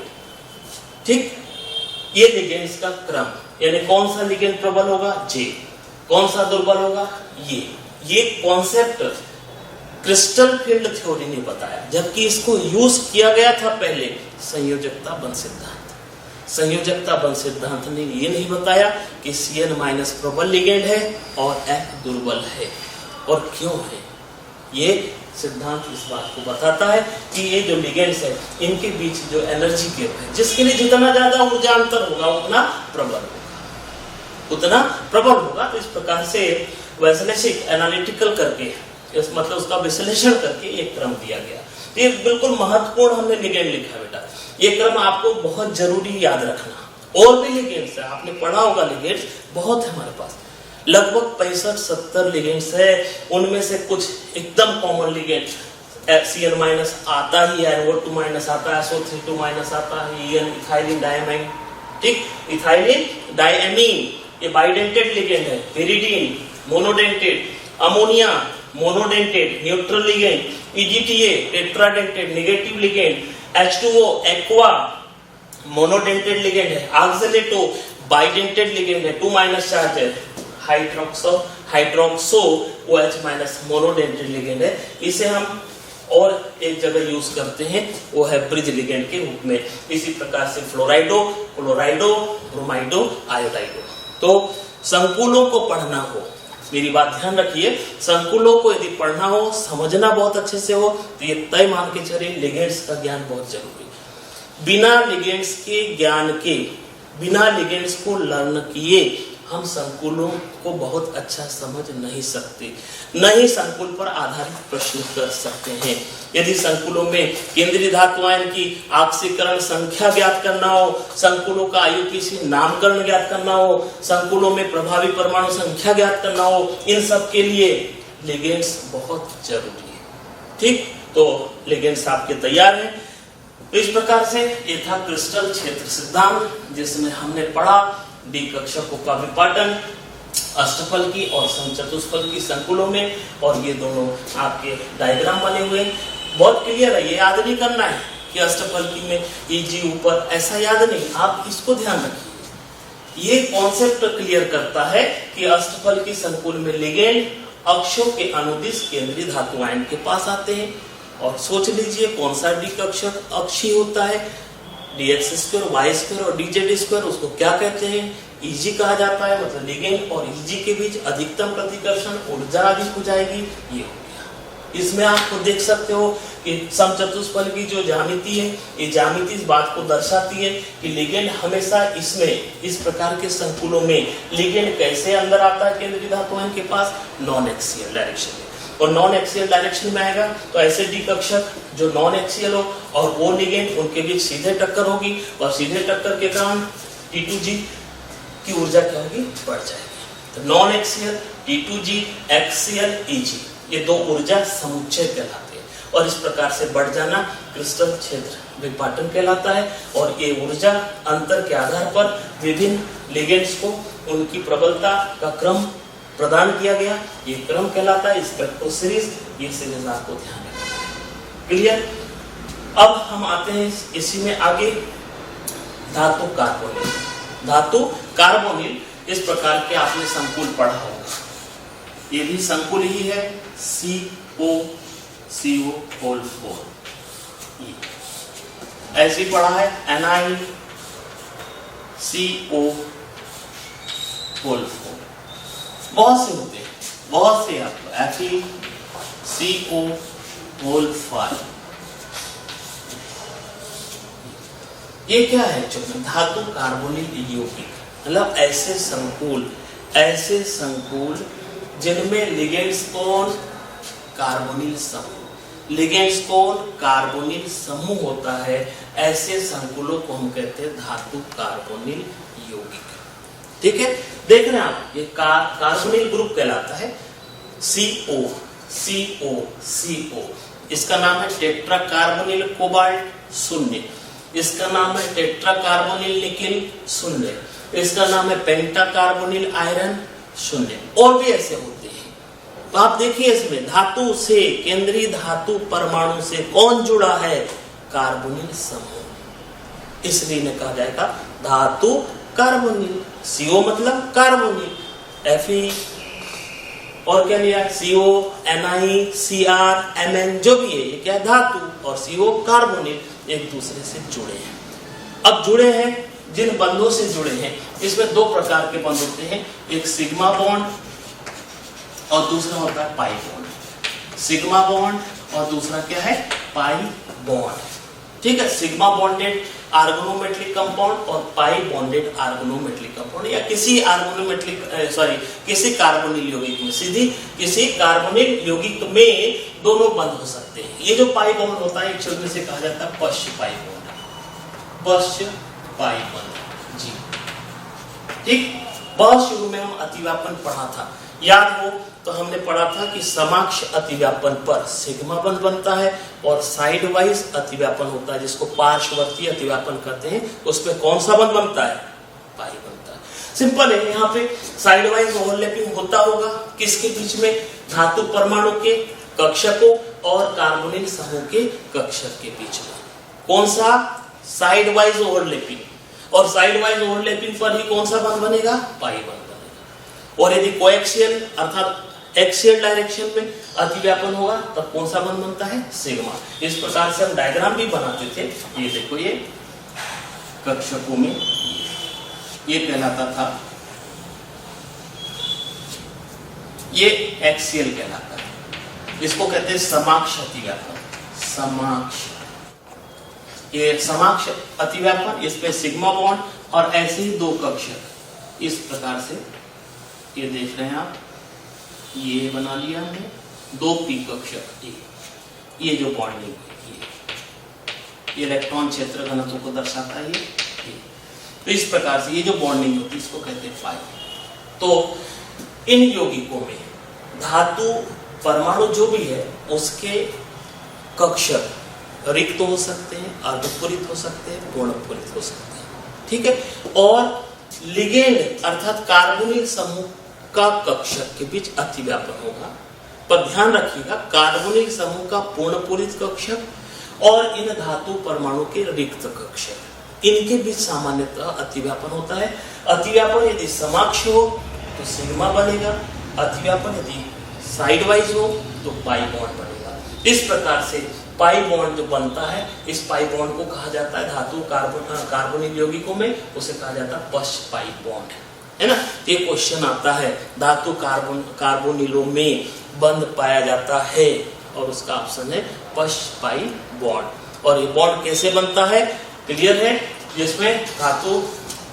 ठीक, ये लिगेंड्स का क्रम, यानी कौन सा लिगेंड प्रबल होगा, J, कौन सा दुर्बल होगा, ये कॉन्सेप्ट क्रिस्टल फील्ड थ्योरी ने बताया, जबकि इसको यूज किया गया था पहले संयोजकता बंध सिद्धांत। संयोजकता बंध सिद्धांत ने ये नहीं बताया कि CN- प्रबल लिगेंड है और F दुर्बल है, और क्यों है। ये सिद्धांत इस बात को बताता है कि ये जो लिगेंड्स है इनके बीच जो एनर्जी गैप है, जिसके लिए जितना ज्यादा ऊर्जा अंतर होगा उतना प्रबल होगा। तो इस प्रकार से वैश्लेषिक एनालिटिकल करके, इस मतलब उसका विश्लेषण करके एक क्रम दिया गया। ये बिल्कुल महत्वपूर्ण हमने लिगेंड लिखा बेटा, ये क्रम आपको बहुत जरूरी याद रखना। और भी लिगेंड्स है, आपने पढ़ा होगा, लिगेंड्स बहुत है हमारे पास, लगभग 65-70 लिगेंड्स है। उनमें से कुछ एकदम कॉमन लिगेंड CN- आता ही है, NO2- आता है, SO3 आता है, इथाइलिन डायमाइन। ठीक, इथाइलिन डायमीन ये बाइडेंटेड लिगेंड है, pyridine monodentate, ammonia monodentate neutral ligand, EDTA tetradentate negative ligand, H2O aqua monodentate ligand है, ऑक्सलेटो बाइडेंटेड लिगेंड है, 2- चार्ज है, हाइड्रोक्सो OH- मोनोडेंटेड लिगेंड है। इसे हम और एक जगह यूज करते हैं, वो है ब्रिज लिगेंड के रूप में। इसी प्रकार से फ्लोराइडो क्लोराइडो ब्रोमाइडो आयोडाइडो। तो संकुलों को पढ़ना हो, मेरी बात ध्यान रखिए, संकुलों को यदि पढ़ना हो, समझना बहुत अच्छे से हो, तो ये तय मान के चलिए लिगेंड्स का ज्ञान बहुत जरूरी है। बिना लिगेंड्स के ज्ञान के, बिना लिगेंड्स को लर्न किए हम संकुलों को बहुत अच्छा समझ नहीं सकते, न ही संकुल पर आधारित प्रश्न कर सकते हैं। यदि संकुलों में केंद्रीय धातु आयन की ऑक्सीकरण संख्या ज्ञात करना हो, संकुलों का IUPAC नामकरण ज्ञात करना हो, संकुलों में प्रभावी परमाणु संख्या ज्ञात करना हो, इन सब के लिए लिगेंड्स बहुत जरूरी है। ठीक, तो लिगेंड्स आपके तैयार हैं। तो इस प्रकार से ये था क्रिस्टल क्षेत्र सिद्धांत, जिसमें हमने पढ़ा डी कक्षकों का विपाटन अष्टफल की और समचतुष्फल की संकुलों में, और ये दोनों आपके डायग्राम बने हुए हैं। बहुत क्लियर है, ये याद नहीं करना है कि अष्टफल की में EG ऊपर, ऐसा याद नहीं, आप इसको ध्यान रखिए। ये कॉन्सेप्ट क्लियर करता है कि अष्टफल की संकुल में लिगेंड अक्षों के अनुदिश केंद्रीय धातु आयन के पास आते हैं। और सोच लीजिए कौन सा डी कक्षक अक्षीय होता है, DX2, Y2 और DZ2, उसको क्या कहते हैं, EG कहा जाता है। मतलब लिगेंड और EG के बीच अधिकतम प्रतिकर्षण ऊर्जा अधिक हो जाएगी, ये हो गया। इसमें आपको देख सकते हो कि समचतुष्फल की जो ज्यामिति है, ये ज्यामिति इस बात को दर्शाती है कि लिगेंड हमेशा इसमें, इस प्रकार के संकुलों में लिगेंड कैसे अंदर आता है केंद्रीय धातु आयन के पास, नॉन एक्सियल डायरेक्शन में। और नॉन एक्सियल डायरेक्शन में आएगा तो ऐसे डी कक्षक जो नॉन एक्सियल हो और वो लिगेंड, उनके बीच सीधे टक्कर होगी, और सीधे टक्कर के कारण T2G की ऊर्जा क्या होगी, बढ़ जाएगी। तो non axial T2G, axial EG, ये दो ऊर्जा समुच्चय कहलाते हैं, और इस प्रकार से बढ़ जाना क्रिस्टल क्षेत्र विपाटन कहलाता है। और ये ऊर्जा अंतर के आधार पर विभिन्न लिगेंड्स को उनकी प्रबलता का क्रम प्रदान किया गया, ये क्रम कहलाता है स्पेक्ट्रो सीरीज। ये सीरीज आपको ध्यान रखना। क्लियर। अब हम आते हैं इसी में आगे धातु कार्बोनिल। धातु कार्बोनिल इस प्रकार के आपने संकुल पढ़ा होगा, ये भी संकुल ही है, CO4, ऐसे ही पढ़ा है एनाइल CO4, बहुत से होते हैं, बहुत से आपको FeCO5। ये क्या है, धातु कार्बोनिल यौगिक, मतलब ऐसे संकुल जिनमें लिगेंड्स कौन, कार्बोनिल समूह, लिगेंड्स कौन, कार्बोनिल समूह होता है, ऐसे संकुलों को हम कहते हैं धातु कार्बोनिल यौगिक। ठीक है, देख रहे हैं आप, ये कार्बोनिल ग्रुप कहलाता है CO, इसका नाम है टेट्रा कार्बोनिल कोबाल्ट 0, इसका नाम है टेट्रा कार्बोनिल निकिल 0, इसका नाम है पेंटा कार्बोनिल आयरन 0, और भी ऐसे होते हैं। तो आप देखिए इसमें धातु से, केंद्रीय धातु परमाणु से कौन जुड़ा है, कार्बोनिल समूह, इसलिए इन्हें कहा जाएगा धातु कार्बोनिल। CO मतलब कार्बोनिल, Fe और क्या लिया, CO, Ni, Cr, Mn, जो भी है ये क्या है, धातु, और CO कार्बोनिल, एक दूसरे से जुड़े हैं। अब जुड़े हैं, जिन बंधों से जुड़े हैं, इसमें दो प्रकार के बंध होते हैं, एक सिग्मा बॉन्ड और दूसरा होता है पाई बॉन्ड। सिग्मा बॉन्ड और दूसरा क्या है, पाई बॉन्ड। ठीक है, सिग्मा बॉन्डेड आर्गोनोमेट्रिक कंपाउंड और पाई बॉन्डेड आर्गोनोमेट्रिक कंपाउंड, या किसी किसी कार्बोनिल यौगिक में, सीधी किसी कार्बोनिल यौगिक में दोनों बंध हो सकते हैं। ये जो पाई बॉन्ड होता है, एक शब्द में से कहा जाता है पश्च पाई बॉन्ड, पश्च पाई बॉन्ड जी। ठीक, बहुत शुरू में हम अतिव्यापन पढ़ा था, याद हो तो हमने पढ़ा था कि समाक्ष अतिव्यापन पर सिग्मा बंध बनता है, और साइड वाइज अतिव्यापन होता है जिसको पार्श्ववर्ती अतिव्यापन कहते हैं, उसमें कौन सा बंध बनता है, पाई बनता है। सिंपल है, यहाँ पे साइड वाइज ओवरलैपिंग होता होगा, किसके बीच में, धातु परमाणु के कक्षकों और कार्बोनिल समूह के कक्षक के बीच में, कौन सा, साइड वाइज ओवरलैपिंग, और साइड वाइज ओवरलैपिंग पर ही कौन सा बंध बनेगा, पाई बंध बनेगा। और यदि कोएक्सियल अर्थात एक्सियल डायरेक्शन में अतिव्यापन होगा तब कौन सा बंध बनता है, सिग्मा। इस प्रकार से हम डायग्राम भी बनाते थे। ये देखो, ये कक्षकों में ये कहलाता था, ये एक्सियल कहलाता है, इसको कहते हैं समाक्ष अतिव्यापन। समाक्ष, ये समाक्ष अतिव्यापन, इस पे सिग्मा बॉन्ड और ऐसे ही दो कक्षक, इस प्रकार से ये देख रहे हैं आप, ये बना लिया हमने 2p कक्षक, ये जो बॉन्डिंग है ये इलेक्ट्रॉन क्षेत्र घनत्व को दर्शाता है ये। तो इस प्रकार से ये जो बॉन्डिंग होती है इसको कहते हैं पाई। तो इन यौगिकों में धातु परमाणु जो भी है उसके कक्षक रिक्त हो सकते हैं, अर्धपूरित हो सकते हैं, पूर्णपूरित हो सकते हैं, ठीक है। और लिगेंड अर्थात कार्बोनिल समूह का कक्षक के बीच अतिव्यापन होगा। पर ध्यान रखिएगा, कार्बोनिल समूह का पूर्णपूरित कक्षक और इन धातु परमाणु के रिक्त कक्षक, इनके बीच सामान्यतः अतिव्यापन होता है। अतिव्यापन यदि समाक्ष हो तो सिग्मा बनेगा, अतिव्यापन यदि साइड वाइज हो तो पाई बॉन्ड बनेगा। इस प्रकार से पाई बॉन्ड जो बनता है, इस पाई बॉन्ड को कहा जाता है धातु कार्बोनिल यौगिकों में उसे कहा जाता है पश्च पाई बॉन्ड, है ना। ये क्वेश्चन आता है धातु कार्बोनिलों में बंध पाया जाता है और उसका ऑप्शन है पश्च पाई बॉन्ड। और ये बॉन्ड कैसे बनता है, क्लियर है, जिसमें धातु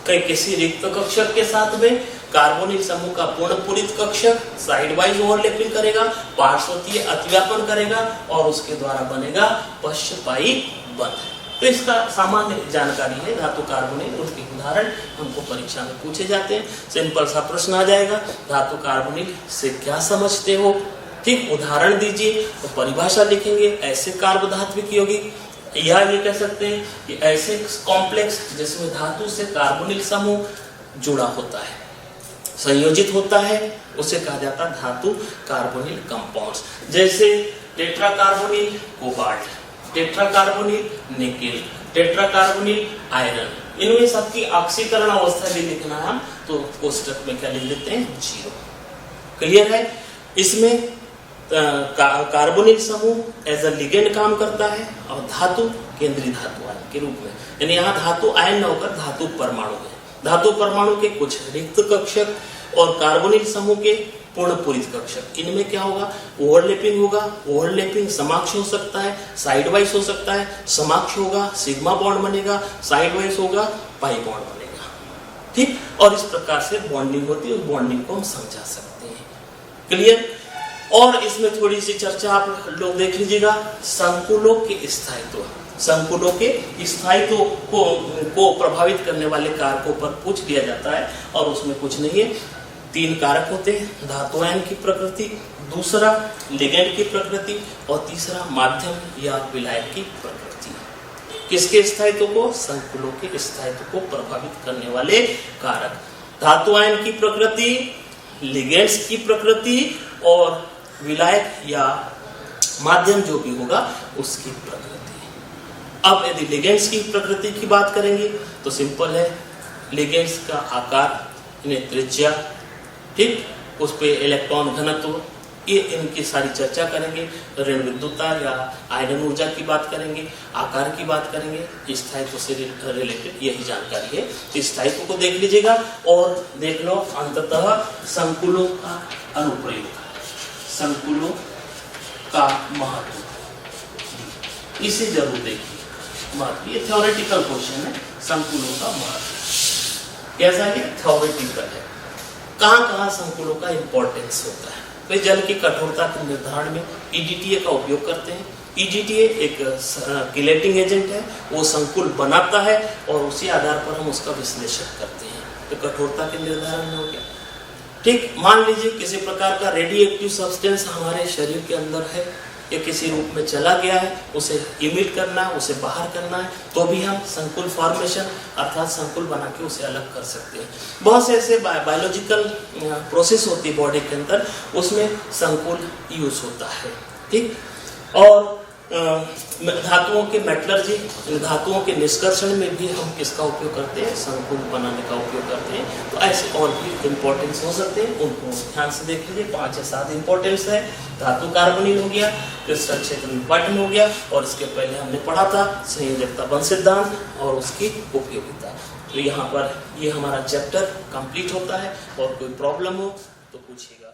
के किसी रिक्त कक्षक के साथ में कार्बोनिल समूह का पूर्णपूरित कक्षक साइड वाइज ओवरलैपिंग करेगा, पार्श्वतीय अतिव्यापन करेगा और उसके द्वारा बनेगा पश्च पाई बंध। तो इसका सामान्य जानकारी है धातु कार्बोनिल, उसके उदाहरण हमको परीक्षा में पूछे जाते हैं। सिंपल सा प्रश्न आ जाएगा, धातु कार्बोनिल से क्या समझते हो, ठीक, उदाहरण दीजिए। तो परिभाषा लिखेंगे, ऐसे कार्बोधात्विक यौगिक, या ये कह सकते हैं कि ऐसे कॉम्प्लेक्स जिसमें धातु से कार्बोनिल समूह जुड़ा होता है, संयोजित होता है, उसे कहा जाता है धातु कार्बोनिल कंपाउंड्स। जैसे tetra carbonyl cobalt, tetra carbonyl nickel, tetra carbonyl iron, इनमें सबकी ऑक्सीकरण अवस्था भी लिखना है तो कोष्टक में क्या लिख देते हैं 0। क्लियर है। इसमें कार्बोनिल समूह एज अ लिगेंड काम करता है और धातु केंद्रीय धातु आयन के रूप में, यानी यहाँ धातु आयन न होकर धातु परमाणु है। धातु परमाणु के कुछ रिक्त कक्षक और कार्बोनिल समूह के पूर्णपूरित कक्षक, इनमें क्या होगा, ओवरलैपिंग होगा। ओवरलैपिंग समाक्ष हो सकता है, साइड वाइज हो सकता है। समाक्ष होगा सिग्मा बॉन्ड बनेगा, साइड वाइज होगा पाई बॉन्ड बनेगा, ठीक। और इस प्रकार से बॉन्डिंग होती है, उस बॉन्डिंग को हम समझा सकते हैं। क्लियर। और इसमें थोड़ी सी चर्चा आप लोग देख लीजिएगा, संकुलों के स्थायित्व, संकुलों के स्थायित्व को प्रभावित करने वाले कारकों पर पूछ लिया जाता है और उसमें कुछ नहीं है, 3 कारक होते हैं, धातु आयन की प्रकृति, दूसरा लिगेंड की प्रकृति और तीसरा माध्यम या विलायक की प्रकृति। किसके स्थायित्व को, संकुलों के स्थायित्व को प्रभावित करने वाले कारक, धातु आयन की प्रकृति, लिगेंड्स की प्रकृति और विलायक या माध्यम जो भी होगा उसकी प्रकृति। अब यदि लिगेंड्स की प्रकृति की बात करेंगे तो सिंपल है, लिगेंड्स का आकार, इन्हें त्रिज्या, ठीक, उस पे इलेक्ट्रॉन घनत्व, ये इनकी सारी चर्चा करेंगे। ऋण विद्युतता या आयरन ऊर्जा की बात करेंगे, आकार की बात करेंगे, स्थायित्व से रिलेटेड यही जानकारी है। स्थायित्व को देख लीजिएगा और देख लो अंततः संकुलों का अनुप्रयोग, संकुलों का महत्व, इसे जरूर देखिए। महत्व, ये थ्योरेटिकल क्वेश्चन है, संकुलों का महत्व कैसा है, थ्योरेटिकल है। कहाँ संकुलों का इंपॉर्टेंस होता है, वे जल की कठोरता के निर्धारण में EDTA का उपयोग करते हैं। EDTA एक किलेटिंग एजेंट है, वो संकुल बनाता है और उसी आधार पर हम उसका विश्लेषण करते हैं। तो कठोरता के निर्धारण में हो गया, ठीक। मान लीजिए किसी प्रकार का रेडियोएक्टिव सब्सटेंस हमारे शरीर के अंदर है या किसी रूप में चला गया है, उसे इमिट करना है, उसे बाहर करना है, तो भी हम संकुल फॉर्मेशन अर्थात संकुल बना के उसे अलग कर सकते हैं। बहुत से ऐसे बायोलॉजिकल प्रोसेस होती है बॉडी के अंदर, उसमें संकुल यूज होता है, ठीक। और धातुओं के मेटलर्जी, धातुओं के निष्कर्षण में भी हम किसका उपयोग करते हैं, संकुल बनाने का उपयोग करते हैं। तो ऐसे और भी इंपॉर्टेंस हो सकते हैं, उनको ध्यान से देख लीजिए। 5 या 7 इंपॉर्टेंस है। धातु कार्बोनिल हो गया, क्रिस्टल क्षेत्र विभाजन हो गया, और इसके पहले हमने पढ़ा था संयोजकता बंध सिद्धांत और उसकी उपयोगिता। तो यहाँ पर ये हमारा चैप्टर कंप्लीट होता है, और कोई प्रॉब्लम हो तो पूछिएगा।